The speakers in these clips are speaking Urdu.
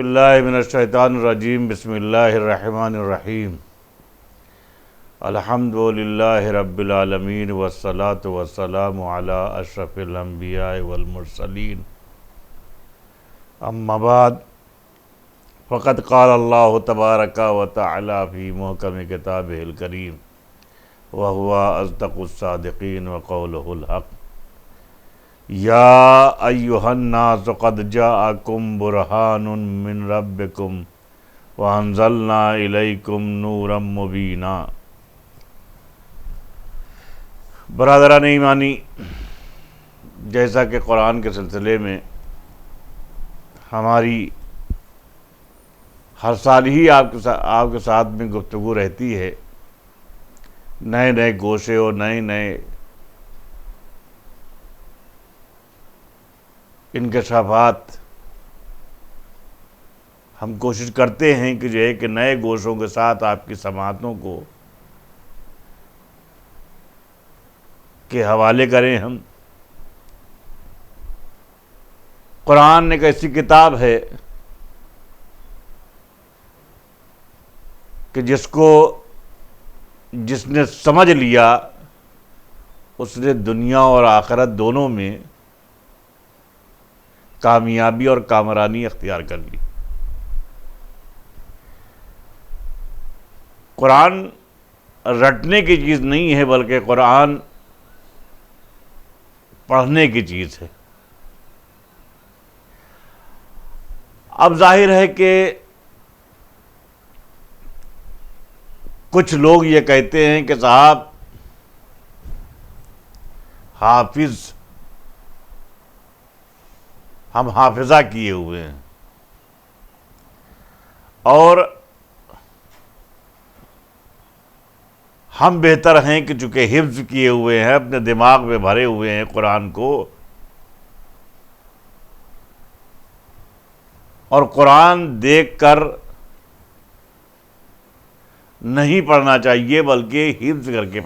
باللہ من الشیطان الرجیم بسم اللہ الرحمن الرحیم الحمدللہ رب العالمین والصلاة والسلام علی اشرف الانبیاء والمرسلین اما بعد فقد قال اللہ تبارک و تعالی فی محکم کتابہ الکریم وهو اصدق الصادقین وقولہ الحق یا ایہا الناس قد جاءکم برہان من ربکم وانزلنا الیکم نورا مبینا۔ برادران ایمانی، جیسا کہ قرآن کے سلسلے میں ہماری ہر سال ہی آپ کے ساتھ میں گفتگو رہتی ہے، نئے نئے گوشے اور نئے نئے انکشافات ہم کوشش کرتے ہیں کہ جو ہے کہ نئے گوشوں کے ساتھ آپ کی سماعتوں کو کے حوالے کریں۔ ہم قرآن ایک ایسی کتاب ہے کہ جس نے سمجھ لیا اس نے دنیا اور آخرت دونوں میں کامیابی اور کامرانی اختیار کر لی۔ قرآن رٹنے کی چیز نہیں ہے بلکہ قرآن پڑھنے کی چیز ہے۔ اب ظاہر ہے کہ کچھ لوگ یہ کہتے ہیں کہ صاحب حافظ، ہم حافظہ کیے ہوئے ہیں اور ہم بہتر ہیں کہ چونکہ حفظ کیے ہوئے ہیں، اپنے دماغ میں بھرے ہوئے ہیں قرآن کو، اور قرآن دیکھ کر نہیں پڑھنا چاہیے بلکہ حفظ کر کے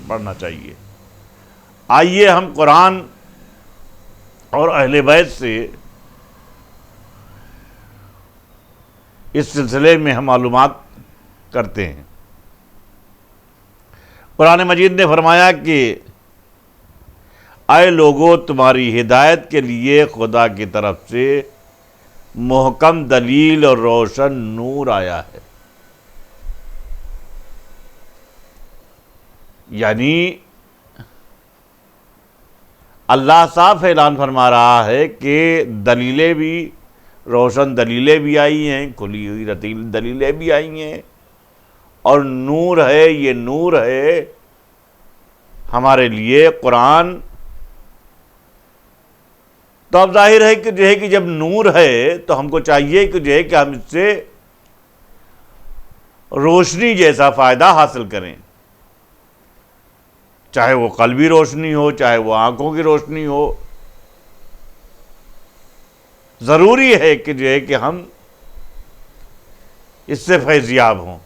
پڑھنا چاہیے۔ آئیے ہم قرآن اور اہل بیت سے اس سلسلے میں ہم معلومات کرتے ہیں۔ قرآن مجید نے فرمایا کہ اے لوگو، تمہاری ہدایت کے لیے خدا کی طرف سے محکم دلیل اور روشن نور آیا ہے۔ یعنی اللہ صاف اعلان فرما رہا ہے کہ دلیلیں بھی، روشن دلیلیں بھی آئی ہیں، کھلی ہوئی دلیلیں بھی آئی ہیں، اور نور ہے، یہ نور ہے ہمارے لیے قرآن۔ تو اب ظاہر ہے کہ جو ہے کہ جب نور ہے تو ہم کو چاہیے کہ جو ہے کہ ہم اس سے روشنی جیسا فائدہ حاصل کریں، چاہے وہ قلبی روشنی ہو، چاہے وہ آنکھوں کی روشنی ہو۔ ضروری ہے کہ جو ہے کہ ہم اس سے فیضیاب ہوں۔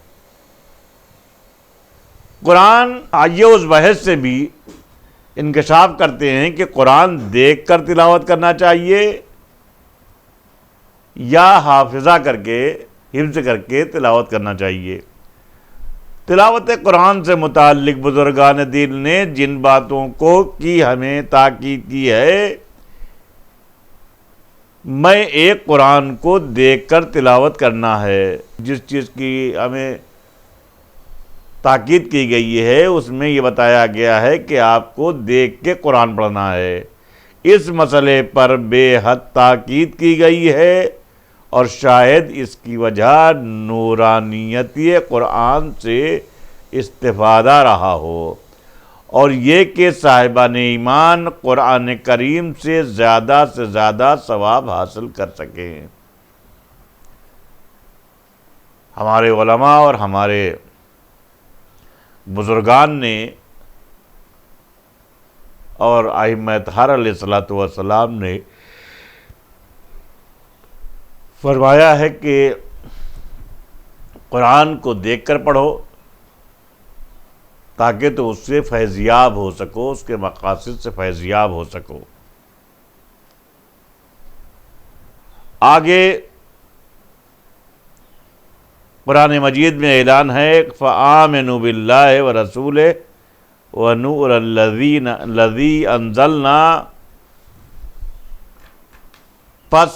قرآن آئیے اس بحث سے بھی انکشاف کرتے ہیں کہ قرآن دیکھ کر تلاوت کرنا چاہیے یا حافظہ کر کے، حفظ کر کے تلاوت کرنا چاہیے۔ تلاوت قرآن سے متعلق بزرگان دین نے جن باتوں کو کی ہمیں تاکید کی ہے، میں ایک قرآن کو دیکھ کر تلاوت کرنا ہے۔ جس چیز کی ہمیں تاکید کی گئی ہے اس میں یہ بتایا گیا ہے کہ آپ کو دیکھ کے قرآن پڑھنا ہے۔ اس مسئلے پر بے حد تاکید کی گئی ہے، اور شاید اس کی وجہ نورانیت قرآن سے استفادہ رہا ہو، اور یہ کہ صاحبان ایمان قرآن کریم سے زیادہ ثواب حاصل کر سکیں۔ ہمارے علماء اور ہمارے بزرگان نے اور ائمہ اطہار علیہ الصلوۃ والسلام نے فرمایا ہے کہ قرآن کو دیکھ کر پڑھو تاکہ تو اس سے فیضیاب ہو سکو، اس کے مقاصد سے فیضیاب ہو سکو۔ آگے قرآن مجید میں اعلان ہے فآمنوا باللہ ورسولہ ونور الذی انزلنا، پس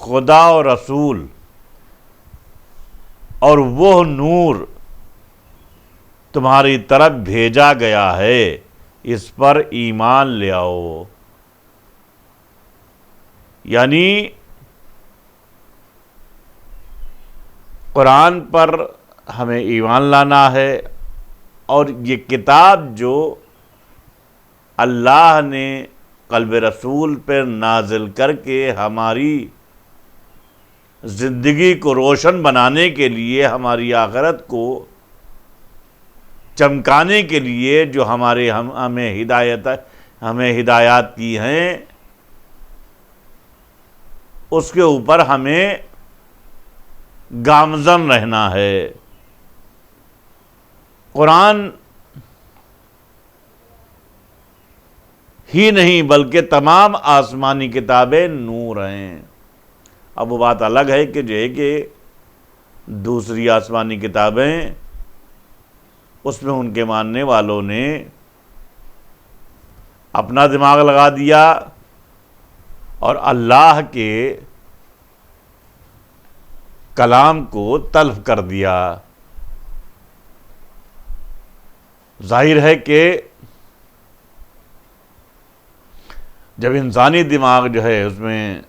خدا و رسول اور وہ نور تمہاری طرف بھیجا گیا ہے اس پر ایمان لے آؤ۔ یعنی قرآن پر ہمیں ایمان لانا ہے، اور یہ کتاب جو اللہ نے قلب رسول پر نازل کر کے ہماری زندگی کو روشن بنانے کے لیے، ہماری آخرت کو چمکانے کے لیے جو ہمیں ہدایات کی ہیں، اس کے اوپر ہمیں گامزن رہنا ہے۔ قرآن ہی نہیں بلکہ تمام آسمانی کتابیں نور ہیں۔ اب وہ بات الگ ہے کہ جو ہے کہ دوسری آسمانی کتابیں، اس میں ان کے ماننے والوں نے اپنا دماغ لگا دیا اور اللہ کے کلام کو تلف کر دیا۔ ظاہر ہے کہ جب انسانی دماغ جو ہے اس میں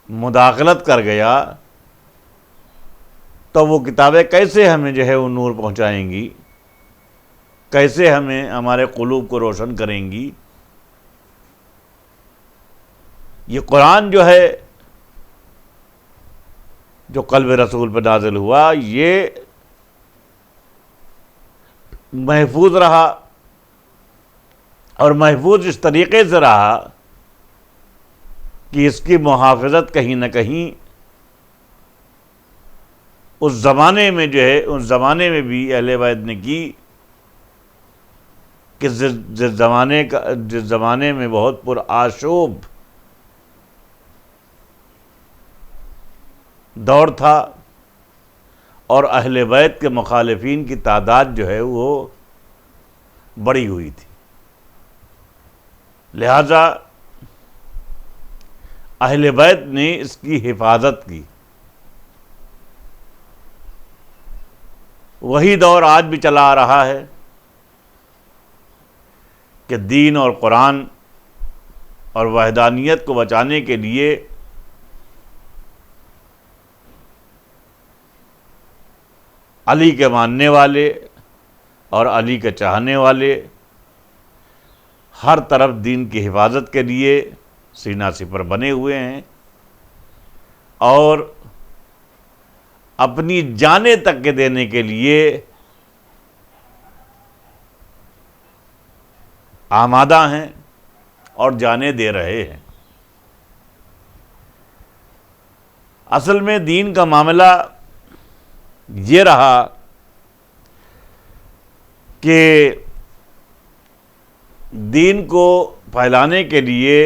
مداخلت کر گیا تو وہ کتابیں کیسے ہمیں جو ہے وہ نور پہنچائیں گی، کیسے ہمیں ہمارے قلوب کو روشن کریں گی؟ یہ قرآن جو ہے، جو قلب رسول پہ نازل ہوا، یہ محفوظ رہا، اور محفوظ اس طریقے سے رہا کہ اس کی محافظت کہیں نہ کہیں اس زمانے میں جو ہے، اس زمانے میں بھی اہل بیت نے کی کہ جس زمانے میں بہت پرآشوب دور تھا اور اہل بیت کے مخالفین کی تعداد جو ہے وہ بڑی ہوئی تھی، لہذا اہل بیت نے اس کی حفاظت کی۔ وہی دور آج بھی چلا آ رہا ہے کہ دین اور قرآن اور وحدانیت کو بچانے کے لیے علی کے ماننے والے اور علی کے چاہنے والے ہر طرف دین کی حفاظت کے لیے سینہ سپر بنے ہوئے ہیں، اور اپنی جانیں تک کے دینے کے لیے آمادہ ہیں اور جانیں دے رہے ہیں۔ اصل میں دین کا معاملہ یہ رہا کہ دین کو پھیلانے کے لیے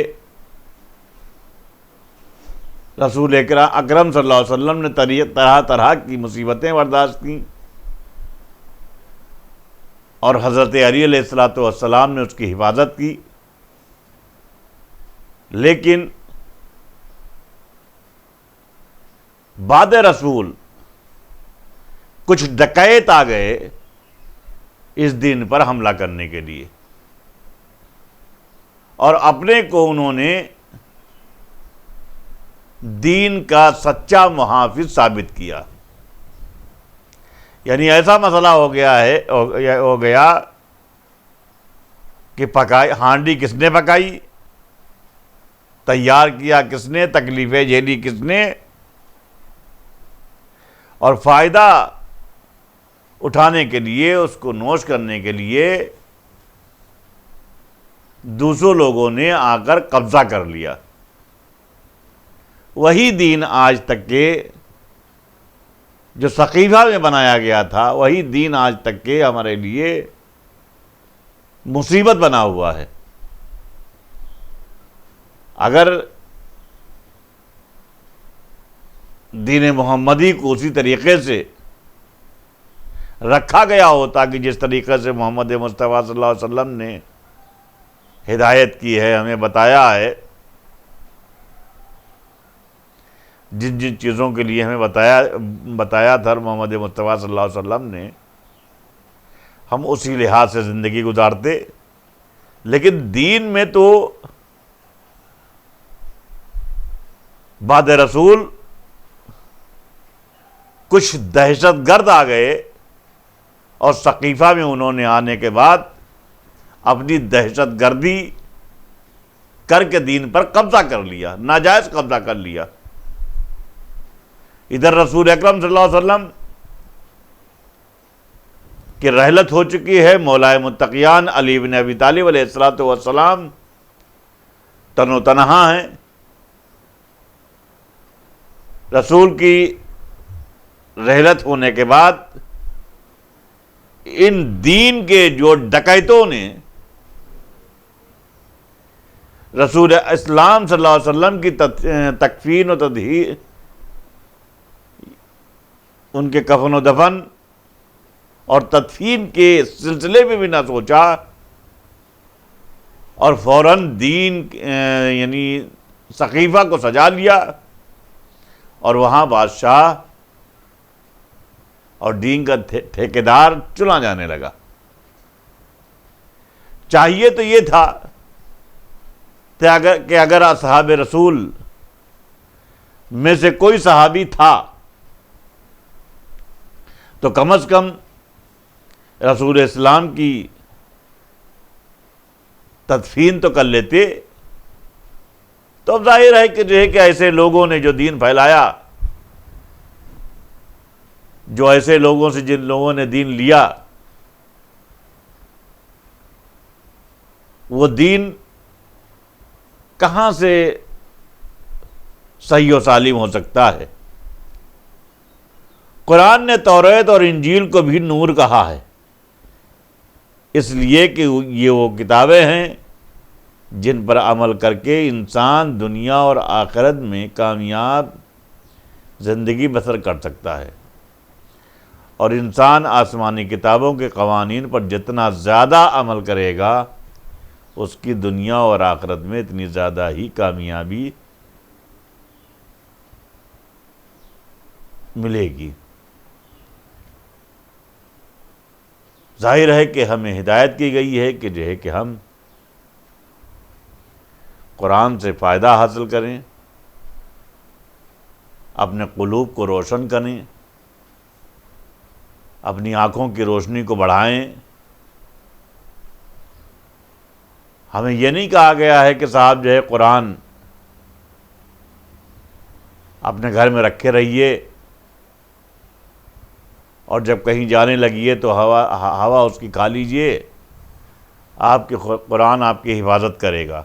رسول اکرم صلی اللہ علیہ وسلم نے طرح طرح کی مصیبتیں برداشت کیں، اور حضرت علی علیہ السلام نے اس کی حفاظت کی، لیکن بعد رسول کچھ ڈکیت آ گئے اس دین پر حملہ کرنے کے لیے، اور اپنے کو انہوں نے دین کا سچا محافظ ثابت کیا۔ یعنی ایسا مسئلہ ہو گیا کہ ہانڈی کس نے پکائی، تیار کیا کس نے، تکلیفیں جھیلی کس نے، اور فائدہ اٹھانے کے لیے، اس کو نوش کرنے کے لیے دوسروں لوگوں نے آ کر قبضہ کر لیا۔ وہی دین آج تک کے جو سقیفہ میں بنایا گیا تھا، وہی دین آج تک کے ہمارے لیے مصیبت بنا ہوا ہے۔ اگر دین محمدی کو اسی طریقے سے رکھا گیا ہوتا کہ جس طریقے سے محمد مصطفیٰ صلی اللہ علیہ وسلم نے ہدایت کی ہے، ہمیں بتایا ہے، جن جن چیزوں کے لیے ہمیں بتایا تھا محمد مصطفیٰ صلی اللہ علیہ وسلم نے، ہم اسی لحاظ سے زندگی گزارتے. لیکن دین میں تو بعد رسول کچھ دہشت گرد آ گئے، اور ثقیفہ میں انہوں نے آنے کے بعد اپنی دہشت گردی کر کے دین پر قبضہ کر لیا، ناجائز قبضہ کر لیا. ادھر رسول اکرم صلی اللہ علیہ وسلم کی رحلت ہو چکی ہے، مولا متقیان علی بن ابی طالب علیہ السلام تن و تنہا ہیں. رسول کی رحلت ہونے کے بعد ان دین کے جو ڈکیتوں نے رسول اسلام صلی اللہ علیہ وسلم کی تکفین و تطہیر، ان کے کفن و دفن اور تدفین کے سلسلے میں بھی نہ سوچا، اور فوراً دین یعنی ثقیفہ کو سجا لیا، اور وہاں بادشاہ اور دین کا ٹھیکیدار چنا جانے لگا. چاہیے تو یہ تھا کہ اگر اصحاب رسول میں سے کوئی صحابی تھا تو کم از کم رسول اسلام کی تدفین تو کر لیتے. تو اب ظاہر ہے کہ ایسے لوگوں نے جو دین پھیلایا، جو ایسے لوگوں سے جن لوگوں نے دین لیا، وہ دین کہاں سے صحیح و سالم ہو سکتا ہے؟ قرآن نے توریت اور انجیل کو بھی نور کہا ہے، اس لیے کہ یہ وہ کتابیں ہیں جن پر عمل کر کے انسان دنیا اور آخرت میں کامیاب زندگی بسر کر سکتا ہے. اور انسان آسمانی کتابوں کے قوانین پر جتنا زیادہ عمل کرے گا، اس کی دنیا اور آخرت میں اتنی زیادہ ہی کامیابی ملے گی. ظاہر ہے کہ ہمیں ہدایت کی گئی ہے کہ ہم قرآن سے فائدہ حاصل کریں، اپنے قلوب کو روشن کریں، اپنی آنکھوں کی روشنی کو بڑھائیں. ہمیں یہ نہیں کہا گیا ہے کہ صاحب جو ہے قرآن اپنے گھر میں رکھے رہیے، اور جب کہیں جانے لگیے تو ہوا اس کی کھا لیجئے، آپ کے قرآن آپ کی حفاظت کرے گا.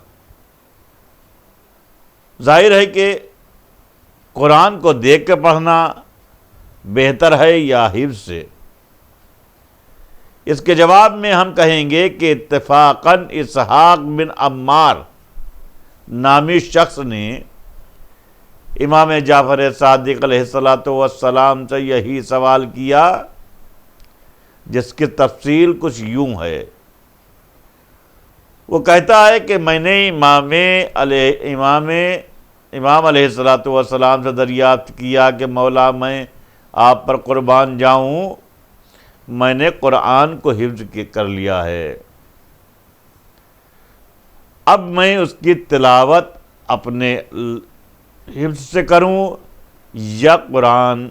ظاہر ہے کہ قرآن کو دیکھ کے پڑھنا بہتر ہے یا حفظ سے؟ اس کے جواب میں ہم کہیں گے کہ اتفاقاً اسحاق بن عمار نامی شخص نے امام جعفر صادق علیہ السلام سے یہی سوال کیا، جس کی تفصیل کچھ یوں ہے. وہ کہتا ہے کہ میں نے امام علیہ السلام سے دریافت کیا کہ مولا میں آپ پر قربان جاؤں، میں نے قرآن کو حفظ کر لیا ہے، اب میں اس کی تلاوت اپنے حفظ سے کروں یا قرآن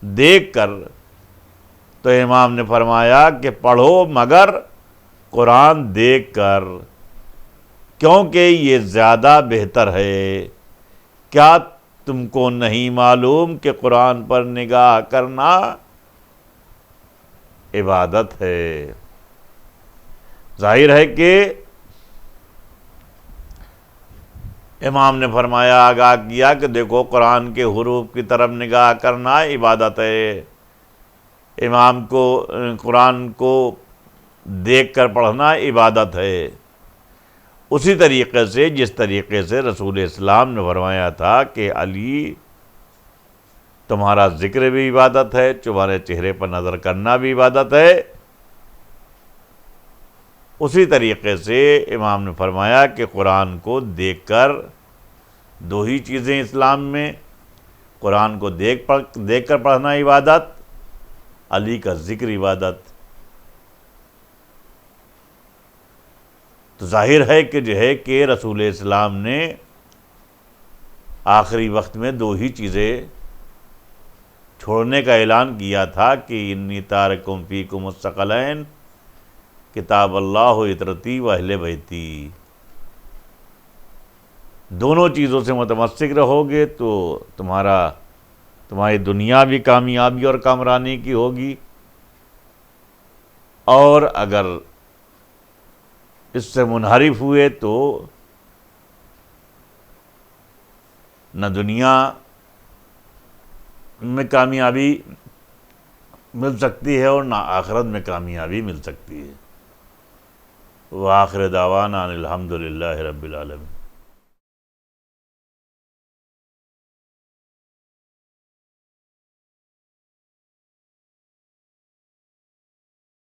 دیکھ کر؟ تو امام نے فرمایا کہ پڑھو مگر قرآن دیکھ کر، کیونکہ یہ زیادہ بہتر ہے. کیا تم کو نہیں معلوم کہ قرآن پر نگاہ کرنا عبادت ہے؟ ظاہر ہے کہ امام نے فرمایا، آگاہ کیا کہ دیکھو قرآن کے حروف کی طرف نگاہ کرنا عبادت ہے، امام کو قرآن کو دیکھ کر پڑھنا عبادت ہے. اسی طریقے سے جس طریقے سے رسول اسلام نے فرمایا تھا کہ علی تمہارا ذکر بھی عبادت ہے، تمہارے چہرے پر نظر کرنا بھی عبادت ہے۔ اسی طریقے سے امام نے فرمایا کہ قرآن کو دیکھ کر، دو ہی چیزیں اسلام میں، قرآن کو دیکھ کر پڑھنا عبادت، علی کا ذکر عبادت۔ تو ظاہر ہے کہ جو ہے کہ رسول اسلام نے آخری وقت میں دو ہی چیزیں چھوڑنے کا اعلان کیا تھا کہ انی تارکم فیکم الثقلین کتاب اللہ و عطرتی و اہل بیتی۔ دونوں چیزوں سے متمسک رہو گے تو تمہاری دنیا بھی کامیابی اور کامرانی کی ہوگی، اور اگر اس سے منحرف ہوئے تو نہ دنیا میں کامیابی مل سکتی ہے اور نہ آخرت میں کامیابی مل سکتی ہے۔ وآخر دعوانا ان الحمد للہ رب العالمین۔